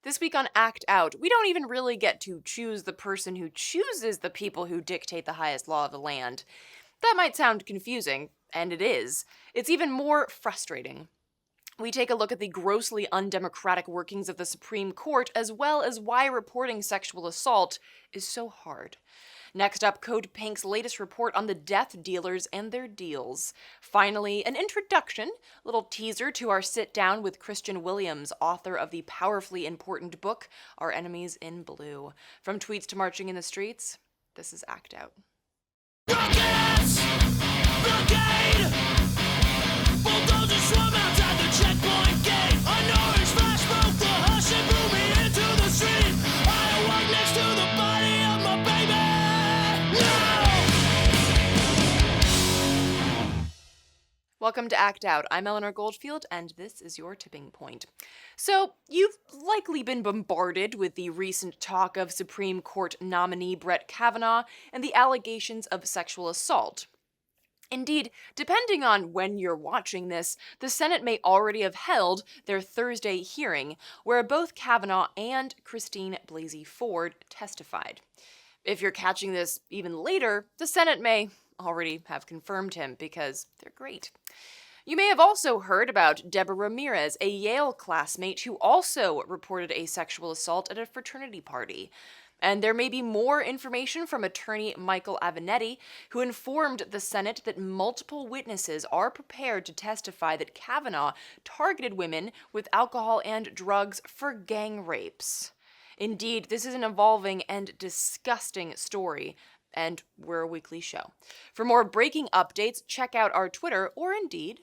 This week on Act Out, we don't even really get to choose the person who chooses the people who dictate the highest law of the land. That might sound confusing, and it is. It's even more frustrating. We take a look at the grossly undemocratic workings of the Supreme Court, as well as why reporting sexual assault is so hard. Next up, Code Pink's latest report on the death dealers and their deals. Finally, an introduction, little teaser to our sit-down with Kristian Williams, author of the powerfully important book, Our Enemies in Blue. From tweets to marching in the streets, this is Act Out. Rockets! Blockade! Bulldozers swarm outside the checkpoint gate. An orange flash broke the hush and blew me into the street. I awoke next to the body of my baby. No! Welcome to Act Out. I'm Eleanor Goldfield, and this is your tipping point. So, you've likely been bombarded with the recent talk of Supreme Court nominee Brett Kavanaugh and the allegations of sexual assault. Indeed, depending on when you're watching this, the Senate may already have held their Thursday hearing, where both Kavanaugh and Christine Blasey Ford testified. If you're catching this even later, the Senate may already have confirmed him, because they're great. You may have also heard about Deborah Ramirez, a Yale classmate who also reported a sexual assault at a fraternity party. And there may be more information from attorney Michael Avenatti, who informed the Senate that multiple witnesses are prepared to testify that Kavanaugh targeted women with alcohol and drugs for gang rapes. Indeed, this is an evolving and disgusting story, and we're a weekly show. For more breaking updates, check out our Twitter, or Indeed.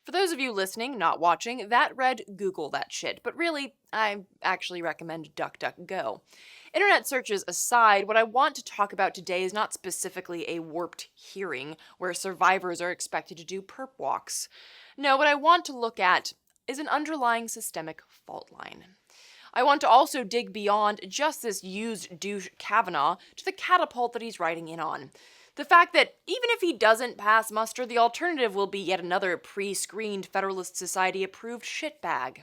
For those of you listening, not watching, that read Google that shit, but really, I actually recommend DuckDuckGo. Internet searches aside, what I want to talk about today is not specifically a warped hearing where survivors are expected to do perp walks. No, what I want to look at is an underlying systemic fault line. I want to also dig beyond just this used douche Kavanaugh to the catapult that he's riding in on. The fact that even if he doesn't pass muster, the alternative will be yet another pre-screened Federalist Society-approved shitbag.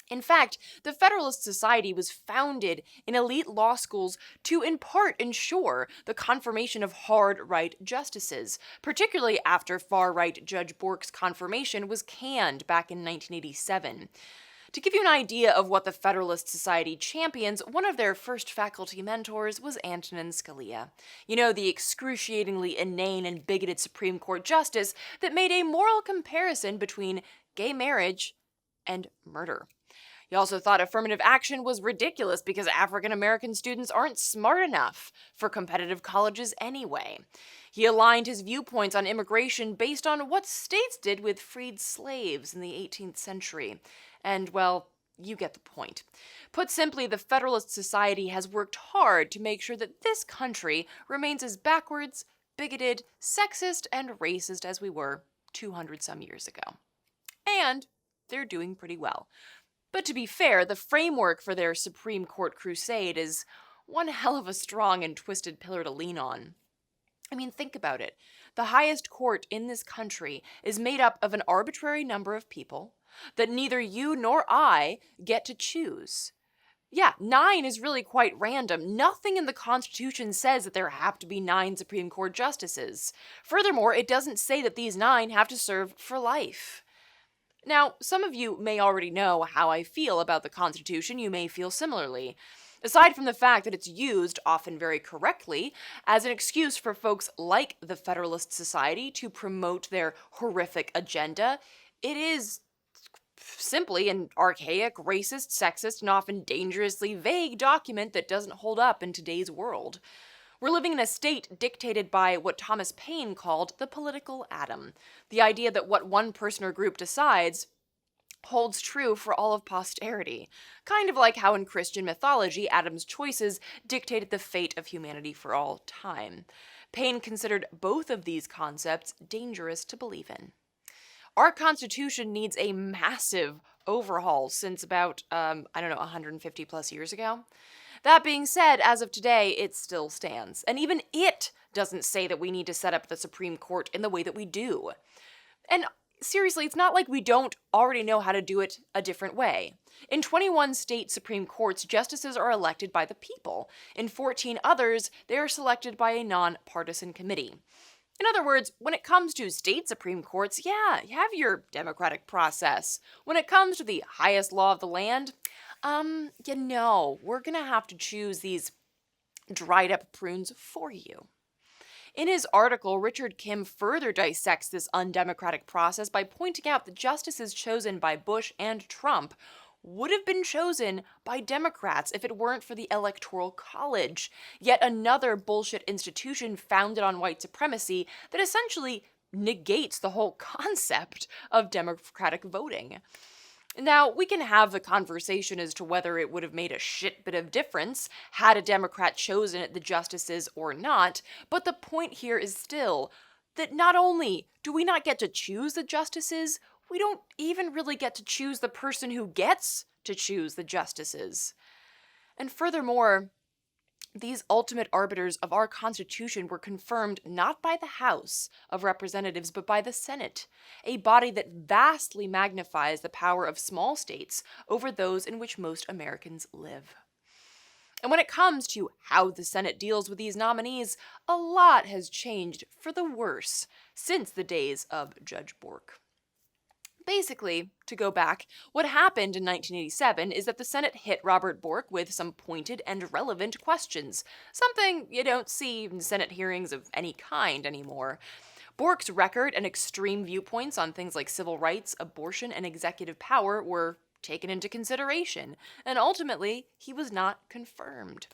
In fact, the Federalist Society was founded in elite law schools to in part ensure the confirmation of hard right justices, particularly after far-right Judge Bork's confirmation was canned back in 1987. To give you an idea of what the Federalist Society champions, one of their first faculty mentors was Antonin Scalia. You know, the excruciatingly inane and bigoted Supreme Court justice that made a moral comparison between gay marriage and murder. He also thought affirmative action was ridiculous because African American students aren't smart enough for competitive colleges anyway. He aligned his viewpoints on immigration based on what states did with freed slaves in the 18th century. And, well, you get the point. Put simply, the Federalist Society has worked hard to make sure that this country remains as backwards, bigoted, sexist, and racist as we were 200-some years ago. And they're doing pretty well. But to be fair, the framework for their Supreme Court crusade is one hell of a strong and twisted pillar to lean on. I mean, think about it. The highest court in this country is made up of an arbitrary number of people that neither you nor I get to choose. Yeah, 9 is really quite random. Nothing in the Constitution says that there have to be 9 Supreme Court justices. Furthermore, it doesn't say that these 9 have to serve for life. Now, some of you may already know how I feel about the Constitution. You may feel similarly. Aside from the fact that it's used, often very correctly, as an excuse for folks like the Federalist Society to promote their horrific agenda, it is simply an archaic, racist, sexist, and often dangerously vague document that doesn't hold up in today's world. We're living in a state dictated by what Thomas Paine called the political atom, the idea that what one person or group decides holds true for all of posterity, kind of like how in Christian mythology Adam's choices dictated the fate of humanity for all time. Paine considered both of these concepts dangerous to believe in. Our Constitution needs a massive overhaul since about, 150 plus years ago. That being said, as of today, it still stands. And even it doesn't say that we need to set up the Supreme Court in the way that we do. And seriously, it's not like we don't already know how to do it a different way. In 21 state Supreme Courts, justices are elected by the people. In 14 others, they are selected by a nonpartisan committee. In other words, when it comes to state Supreme Courts, yeah, you have your democratic process. When it comes to the highest law of the land, we're gonna have to choose these dried up prunes for you. In his article, Richard Kim further dissects this undemocratic process by pointing out that justices chosen by Bush and Trump would have been chosen by Democrats if it weren't for the Electoral College, yet another bullshit institution founded on white supremacy that essentially negates the whole concept of democratic voting. Now, we can have the conversation as to whether it would have made a shit bit of difference had a Democrat chosen the justices or not, but the point here is still that not only do we not get to choose the justices, we don't even really get to choose the person who gets to choose the justices. And furthermore, these ultimate arbiters of our Constitution were confirmed not by the House of Representatives, but by the Senate, a body that vastly magnifies the power of small states over those in which most Americans live. And when it comes to how the Senate deals with these nominees, a lot has changed for the worse since the days of Judge Bork. Basically, to go back, what happened in 1987 is that the Senate hit Robert Bork with some pointed and relevant questions, something you don't see in Senate hearings of any kind anymore. Bork's record and extreme viewpoints on things like civil rights, abortion, and executive power were taken into consideration, and ultimately, he was not confirmed.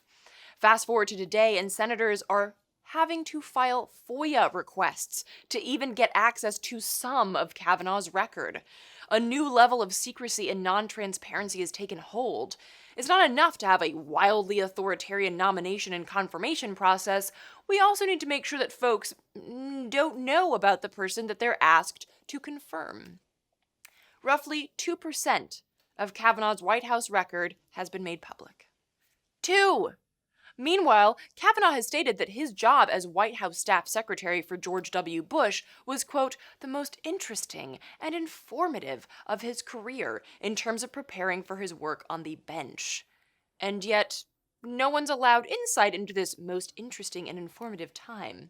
Fast forward to today, and senators are having to file FOIA requests to even get access to some of Kavanaugh's record. A new level of secrecy and non-transparency has taken hold. It's not enough to have a wildly authoritarian nomination and confirmation process. We also need to make sure that folks don't know about the person that they're asked to confirm. Roughly 2% of Kavanaugh's White House record has been made public. 2! Meanwhile, Kavanaugh has stated that his job as White House staff secretary for George W. Bush was, quote, the most interesting and informative of his career in terms of preparing for his work on the bench. And yet, no one's allowed insight into this most interesting and informative time.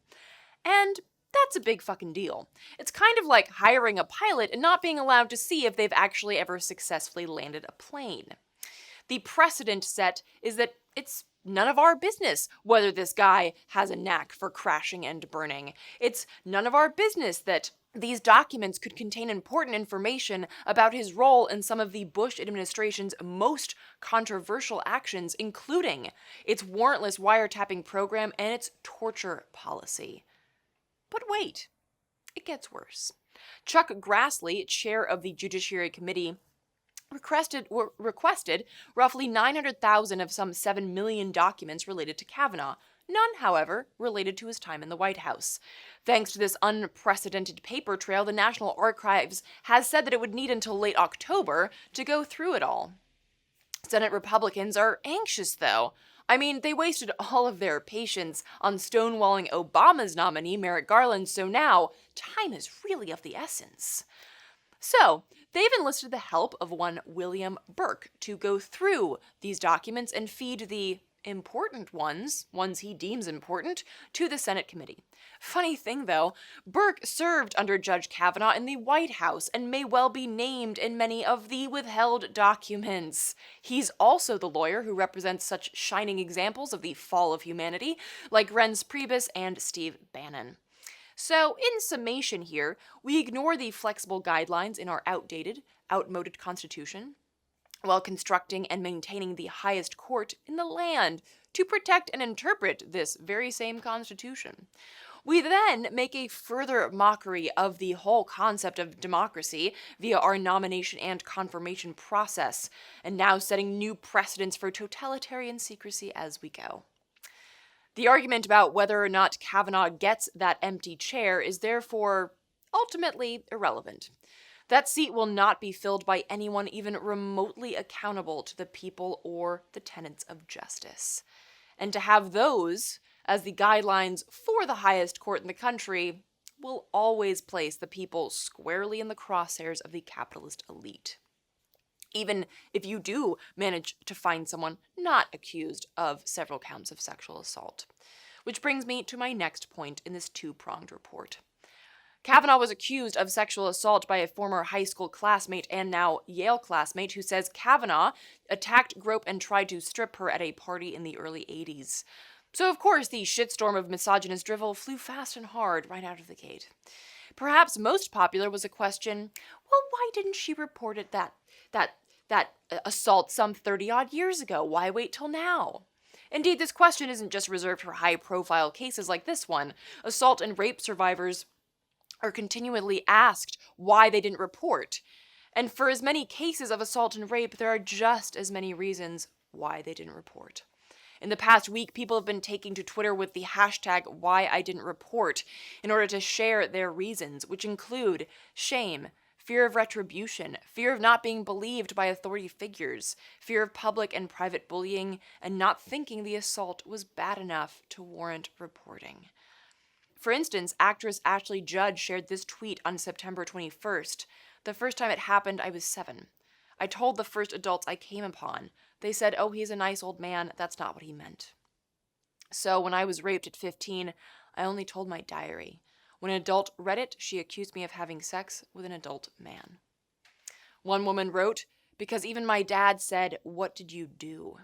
And that's a big fucking deal. It's kind of like hiring a pilot and not being allowed to see if they've actually ever successfully landed a plane. The precedent set is that it's none of our business whether this guy has a knack for crashing and burning. It's none of our business that these documents could contain important information about his role in some of the Bush administration's most controversial actions, including its warrantless wiretapping program and its torture policy. But wait, it gets worse. Chuck Grassley, chair of the Judiciary Committee, requested roughly 900,000 of some 7 million documents related to Kavanaugh. None, however, related to his time in the White House. Thanks to this unprecedented paper trail, the National Archives has said that it would need until late October to go through it all. Senate Republicans are anxious, though. I mean, they wasted all of their patience on stonewalling Obama's nominee, Merrick Garland, so now time is really of the essence. So, they've enlisted the help of one William Burke to go through these documents and feed the important ones he deems important, to the Senate committee. Funny thing though, Burke served under Judge Kavanaugh in the White House and may well be named in many of the withheld documents. He's also the lawyer who represents such shining examples of the fall of humanity, like Reince Priebus and Steve Bannon. So, in summation here, we ignore the flexible guidelines in our outmoded Constitution, while constructing and maintaining the highest court in the land to protect and interpret this very same Constitution. We then make a further mockery of the whole concept of democracy via our nomination and confirmation process, and now setting new precedents for totalitarian secrecy as we go. The argument about whether or not Kavanaugh gets that empty chair is therefore ultimately irrelevant. That seat will not be filled by anyone even remotely accountable to the people or the tenets of justice. And to have those as the guidelines for the highest court in the country, will always place the people squarely in the crosshairs of the capitalist elite. Even if you do manage to find someone not accused of several counts of sexual assault. Which brings me to my next point in this two-pronged report. Kavanaugh was accused of sexual assault by a former high school classmate and now Yale classmate who says Kavanaugh attacked, groped, and tried to strip her at a party in the early 80s. So of course the shitstorm of misogynist drivel flew fast and hard right out of the gate. Perhaps most popular was a question, well, why didn't she report it that assault some 30-odd years ago? Why wait till now? Indeed, this question isn't just reserved for high-profile cases like this one. Assault and rape survivors are continually asked why they didn't report. And for as many cases of assault and rape, there are just as many reasons why they didn't report. In the past week, people have been taking to Twitter with the hashtag #WhyIDidn'tReport in order to share their reasons, which include shame, fear of retribution, fear of not being believed by authority figures, fear of public and private bullying, and not thinking the assault was bad enough to warrant reporting. For instance, actress Ashley Judd shared this tweet on September 21st. The first time it happened, I was 7. I told the first adults I came upon. They said, oh, he's a nice old man. That's not what he meant. So when I was raped at 15, I only told my diary. When an adult read it, she accused me of having sex with an adult man. One woman wrote, because even my dad said, what did you do?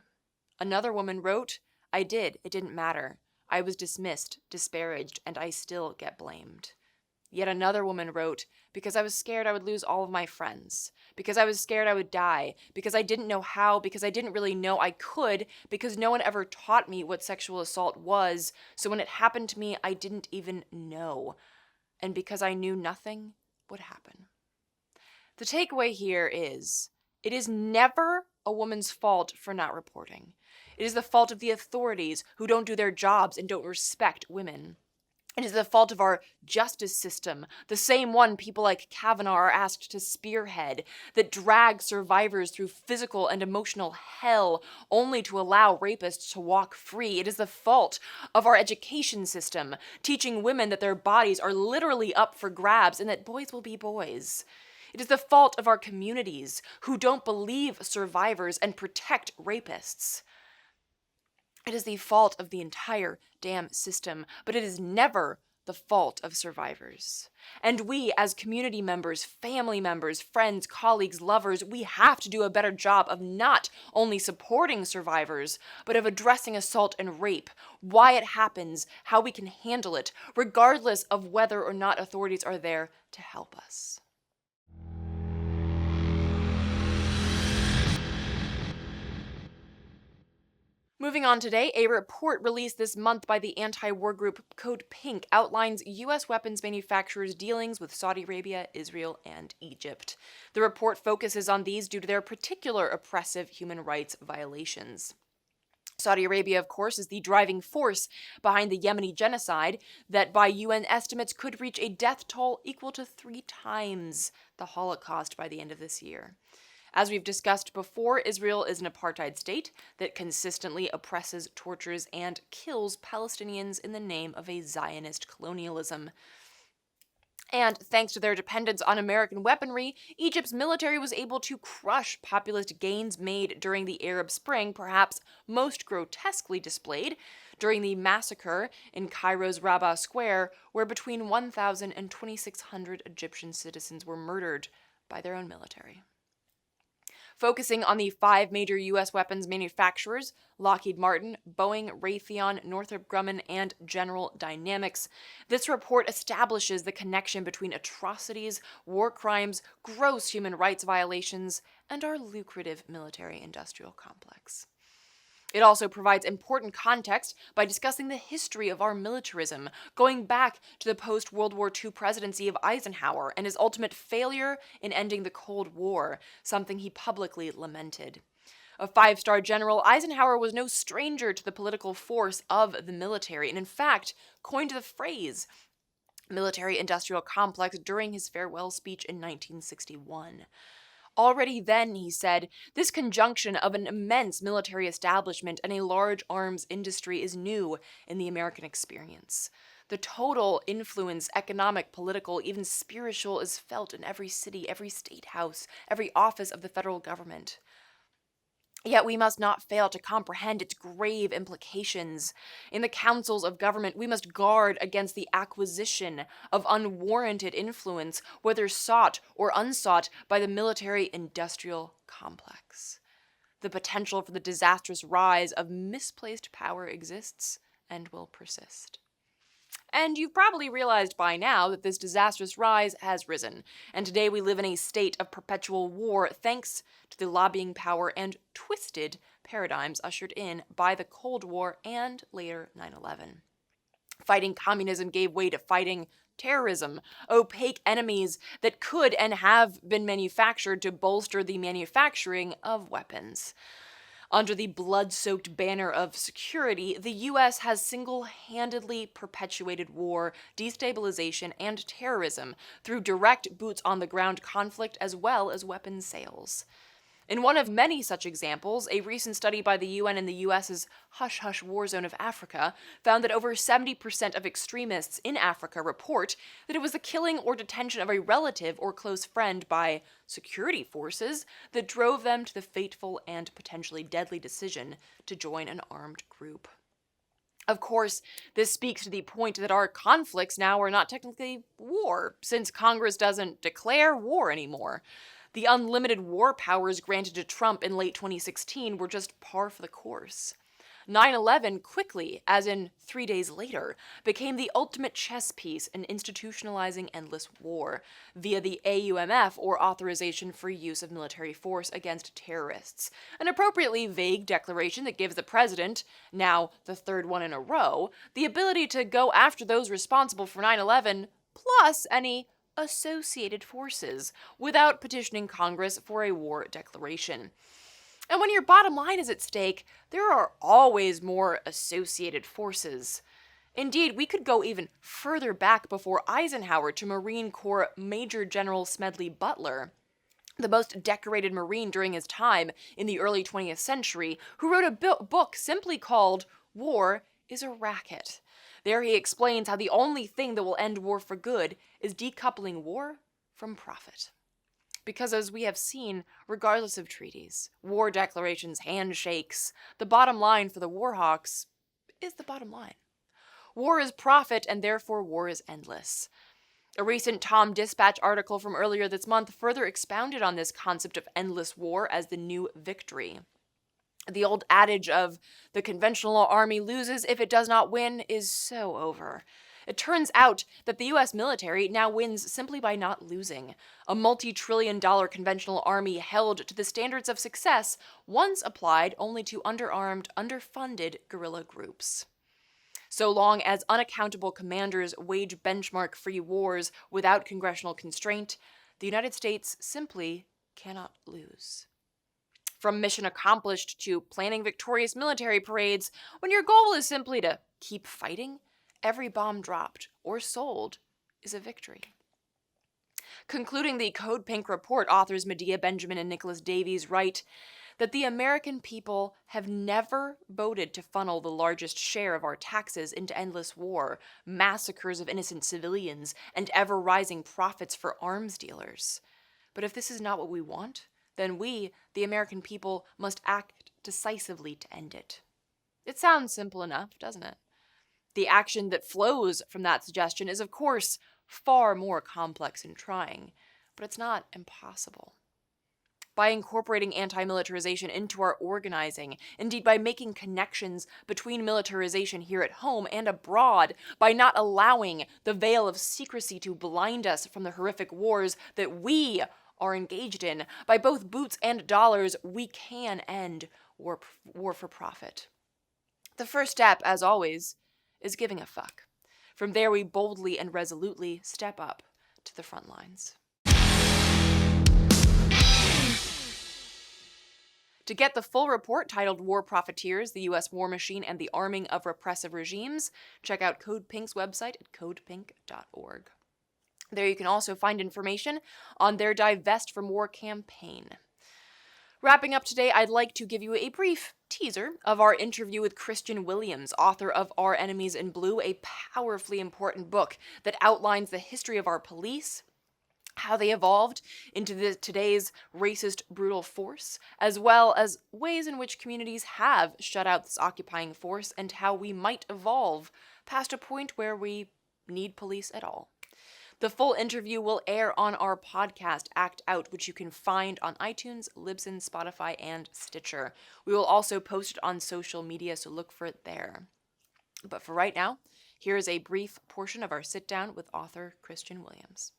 Another woman wrote, I did. It didn't matter. I was dismissed, disparaged, and I still get blamed. Yet another woman wrote, because I was scared I would lose all of my friends, because I was scared I would die, because I didn't know how, because I didn't really know I could, because no one ever taught me what sexual assault was, so when it happened to me, I didn't even know. And because I knew nothing would happen. The takeaway here is, it is never a woman's fault for not reporting. It is the fault of the authorities who don't do their jobs and don't respect women. It is the fault of our justice system, the same one people like Kavanaugh are asked to spearhead, that drag survivors through physical and emotional hell only to allow rapists to walk free. It is the fault of our education system, teaching women that their bodies are literally up for grabs and that boys will be boys. It is the fault of our communities who don't believe survivors and protect rapists. It is the fault of the entire damn system, but it is never the fault of survivors. And we, as community members, family members, friends, colleagues, lovers, we have to do a better job of not only supporting survivors, but of addressing assault and rape, why it happens, how we can handle it, regardless of whether or not authorities are there to help us. Moving on today, a report released this month by the anti-war group Code Pink outlines U.S. weapons manufacturers' dealings with Saudi Arabia, Israel, and Egypt. The report focuses on these due to their particular oppressive human rights violations. Saudi Arabia, of course, is the driving force behind the Yemeni genocide that, by UN estimates, could reach a death toll equal to 3 times the Holocaust by the end of this year. As we've discussed before, Israel is an apartheid state that consistently oppresses, tortures, and kills Palestinians in the name of a Zionist colonialism. And thanks to their dependence on American weaponry, Egypt's military was able to crush populist gains made during the Arab Spring, perhaps most grotesquely displayed during the massacre in Cairo's Rabaa Square, where between 1,000 and 2,600 Egyptian citizens were murdered by their own military. Focusing on the 5 major U.S. weapons manufacturers, Lockheed Martin, Boeing, Raytheon, Northrop Grumman, and General Dynamics, this report establishes the connection between atrocities, war crimes, gross human rights violations, and our lucrative military-industrial complex. It also provides important context by discussing the history of our militarism, going back to the post-World War II presidency of Eisenhower and his ultimate failure in ending the Cold War, something he publicly lamented. A 5-star general, Eisenhower was no stranger to the political force of the military, and in fact, coined the phrase military-industrial complex during his farewell speech in 1961. Already then, he said, this conjunction of an immense military establishment and a large arms industry is new in the American experience. The total influence, economic, political, even spiritual, is felt in every city, every state house, every office of the federal government. Yet we must not fail to comprehend its grave implications. In the councils of government, we must guard against the acquisition of unwarranted influence, whether sought or unsought, by the military-industrial complex. The potential for the disastrous rise of misplaced power exists and will persist. And you've probably realized by now that this disastrous rise has risen, and today we live in a state of perpetual war thanks to the lobbying power and twisted paradigms ushered in by the Cold War and later 9/11. Fighting communism gave way to fighting terrorism, opaque enemies that could and have been manufactured to bolster the manufacturing of weapons. Under the blood-soaked banner of security, the U.S. has single-handedly perpetuated war, destabilization, and terrorism through direct boots-on-the-ground conflict as well as weapons sales. In one of many such examples, a recent study by the UN in the U.S.'s hush-hush war zone of Africa found that over 70% of extremists in Africa report that it was the killing or detention of a relative or close friend by security forces that drove them to the fateful and potentially deadly decision to join an armed group. Of course, this speaks to the point that our conflicts now are not technically war, since Congress doesn't declare war anymore. The unlimited war powers granted to Trump in late 2016 were just par for the course. 9/11 quickly, as in 3 days later, became the ultimate chess piece in institutionalizing endless war via the AUMF, or Authorization for Use of Military Force Against Terrorists, an appropriately vague declaration that gives the president, now the third one in a row, the ability to go after those responsible for 9/11 plus any associated forces without petitioning Congress for a war declaration. And when your bottom line is at stake, there are always more associated forces. Indeed, we could go even further back before Eisenhower to Marine Corps Major General Smedley Butler, the most decorated Marine during his time in the early 20th century, who wrote a book simply called War is a Racket. There he explains how the only thing that will end war for good is decoupling war from profit. Because as we have seen, regardless of treaties, war declarations, handshakes, the bottom line for the war hawks is the bottom line. War is profit, and therefore war is endless. A recent Tom Dispatch article from earlier this month further expounded on this concept of endless war as the new victory. The old adage of the conventional army loses if it does not win is so over. It turns out that the U.S. military now wins simply by not losing. A multi-trillion-dollar conventional army held to the standards of success once applied only to underarmed, underfunded guerrilla groups. So long as unaccountable commanders wage benchmark-free wars without congressional constraint, the United States simply cannot lose. From mission accomplished to planning victorious military parades, when your goal is simply to keep fighting, every bomb dropped or sold is a victory. Concluding the Code Pink report, authors Medea Benjamin and Nicholas Davies write that the American people have never voted to funnel the largest share of our taxes into endless war, massacres of innocent civilians, and ever-rising profits for arms dealers. But if this is not what we want, then we, the American people, must act decisively to end it. It sounds simple enough, doesn't it? The action that flows from that suggestion is, of course, far more complex and trying, but it's not impossible. By incorporating anti-militarization into our organizing, indeed by making connections between militarization here at home and abroad, by not allowing the veil of secrecy to blind us from the horrific wars that we are engaged in, by both boots and dollars, we can end war for profit. The first step, as always, is giving a fuck. From there, we boldly and resolutely step up to the front lines. To get the full report titled War Profiteers, the U.S. War Machine and the Arming of Repressive Regimes, check out Code Pink's website at codepink.org. There you can also find information on their Divest from War campaign. Wrapping up today, I'd like to give you a brief teaser of our interview with Kristian Williams, author of Our Enemies in Blue, a powerfully important book that outlines the history of our police, how they evolved into today's racist, brutal force, as well as ways in which communities have shut out this occupying force and how we might evolve past a point where we need police at all. The full interview will air on our podcast, Act Out, which you can find on iTunes, Libsyn, Spotify, and Stitcher. We will also post it on social media, so look for it there. But for right now, here is a brief portion of our sit-down with author Kristian Williams.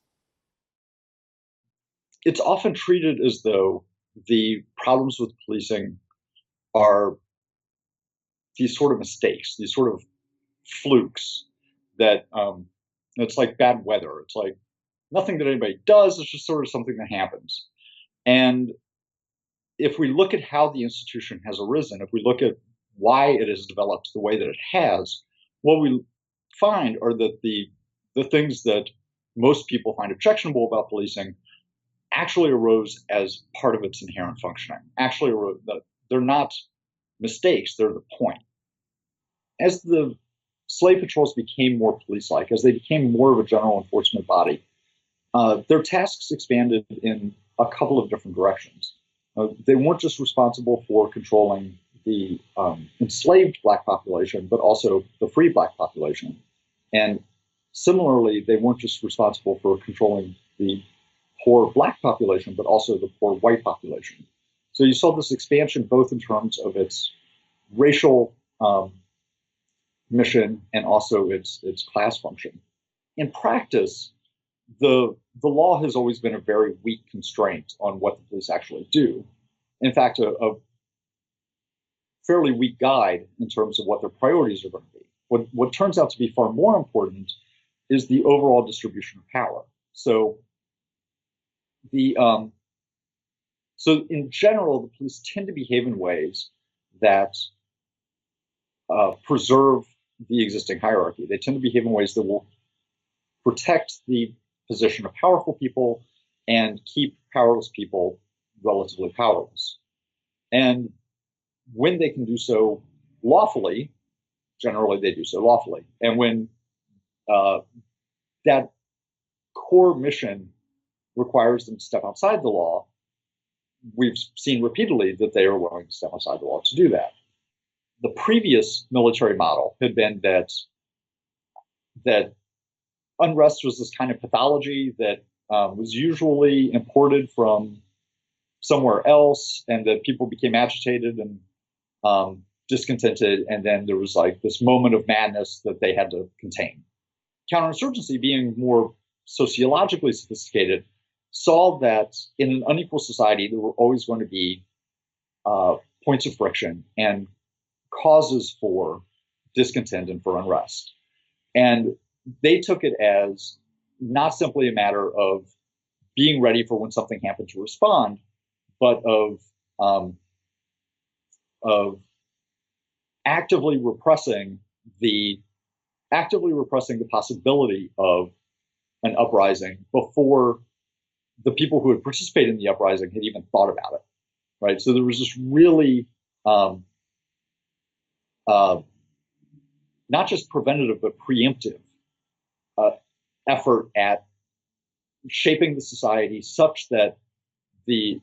It's often treated as though the problems with policing are these sort of mistakes, these sort of flukes that it's like bad weather. It's like nothing that anybody does. It's just sort of something that happens. And if we look at how the institution has arisen, if we look at why it has developed the way that it has, what we find are that the things that most people find objectionable about policing actually arose as part of its inherent functioning. Actually, they're not mistakes, they're the point. As the slave patrols became more police-like, as they became more of a general enforcement body, their tasks expanded in a couple of different directions. They weren't just responsible for controlling the enslaved Black population, but also the free Black population. And similarly, they weren't just responsible for controlling the poor Black population, but also the poor white population. So you saw this expansion both in terms of its racial mission and also its class function. In practice, the law has always been a very weak constraint on what the police actually do. In fact, a fairly weak guide in terms of what their priorities are going to be. What turns out to be far more important is the overall distribution of power. So in general, the police tend to behave in ways that preserve the existing hierarchy. They tend to behave in ways that will protect the position of powerful people and keep powerless people relatively powerless. And when they can do so lawfully, generally they do so lawfully. And when that core mission requires them to step outside the law, we've seen repeatedly that they are willing to step outside the law to do that. The previous military model had been that unrest was this kind of pathology that was usually imported from somewhere else, and that people became agitated and discontented, and then there was like this moment of madness that they had to contain. Counterinsurgency, being more sociologically sophisticated, saw that in an unequal society there were always going to be points of friction and causes for discontent and for unrest. And they took it as not simply a matter of being ready for when something happened to respond, but of actively repressing the possibility of an uprising before the people who had participated in the uprising had even thought about it, right? So there was this really not just preventative, but preemptive effort at shaping the society such that the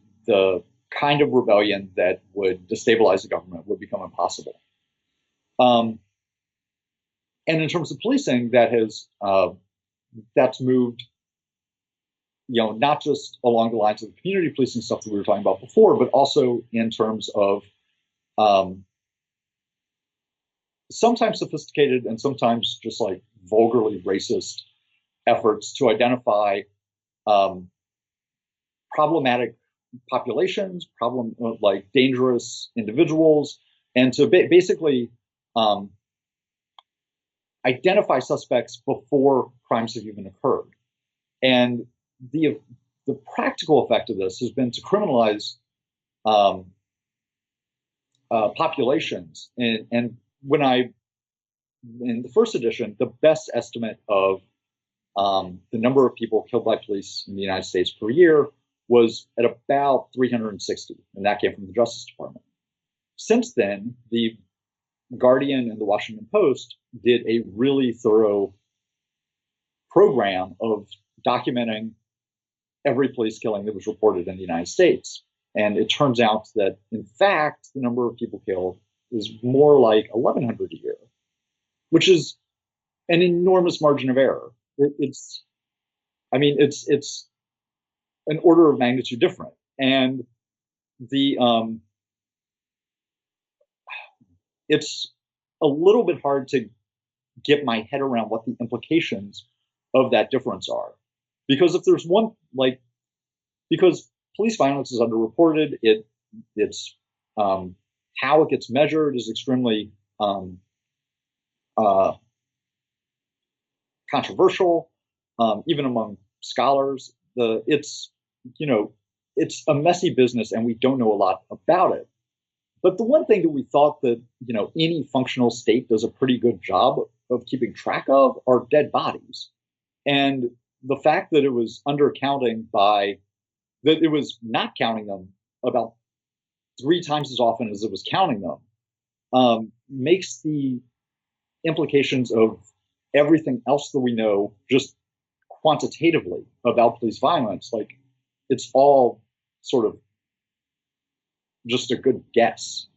kind of rebellion that would destabilize the government would become impossible. And in terms of policing, that's moved, not just along the lines of the community policing stuff that we were talking about before, but also in terms of sometimes sophisticated and sometimes just like vulgarly racist efforts to identify problematic populations, like dangerous individuals, and to basically identify suspects before crimes have even occurred. And the practical effect of this has been to criminalize populations. And in the first edition, the best estimate of the number of people killed by police in the United States per year was at about 360, and that came from the Justice Department. Since then, the Guardian and the Washington Post did a really thorough program of documenting every police killing that was reported in the United States. And it turns out that, in fact, the number of people killed is more like 1,100 a year, which is an enormous margin of error. It's an order of magnitude different. And it's a little bit hard to get my head around what the implications of that difference are. Because if there's because police violence is underreported, it's how it gets measured is extremely controversial, even among scholars. It's a messy business, and we don't know a lot about it. But the one thing that we thought that any functional state does a pretty good job of keeping track of are dead bodies, and the fact that it was it was not counting them about 3 times as often as it was counting them, makes the implications of everything else that we know just quantitatively about police violence, like it's all sort of just a good guess.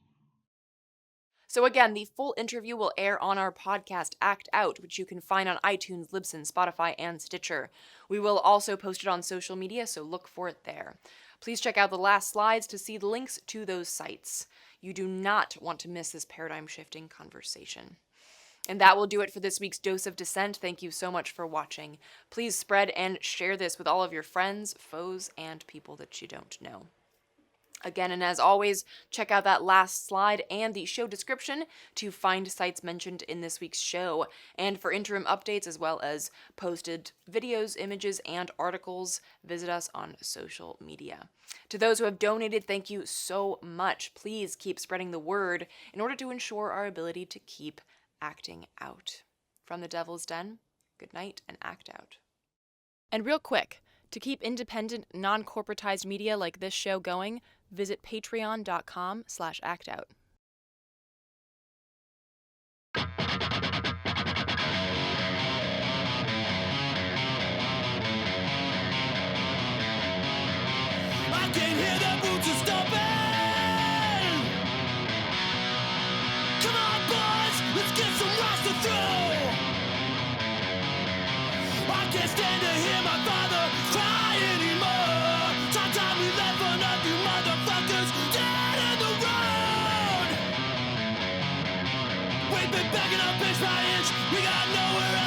So again, the full interview will air on our podcast, Act Out, which you can find on iTunes, Libsyn, Spotify, and Stitcher. We will also post it on social media, so look for it there. Please check out the last slides to see the links to those sites. You do not want to miss this paradigm-shifting conversation. And that will do it for this week's Dose of Dissent. Thank you so much for watching. Please spread and share this with all of your friends, foes, and people that you don't know. Again, and as always, check out that last slide and the show description to find sites mentioned in this week's show. And for interim updates as well as posted videos, images, and articles, visit us on social media. To those who have donated, thank you so much. Please keep spreading the word in order to ensure our ability to keep acting out. From the Devil's Den, good night and act out. And real quick, to keep independent, non-corporatized media like this show going, visit patreon.com/actout. I can hear the boots are stomping. Come on, boys, let's get some rocks to throw. I can't stand to hear my father cry anymore. Time we left one of you motherfuckers dead in the road. We've been backing up inch by inch. We got nowhere else.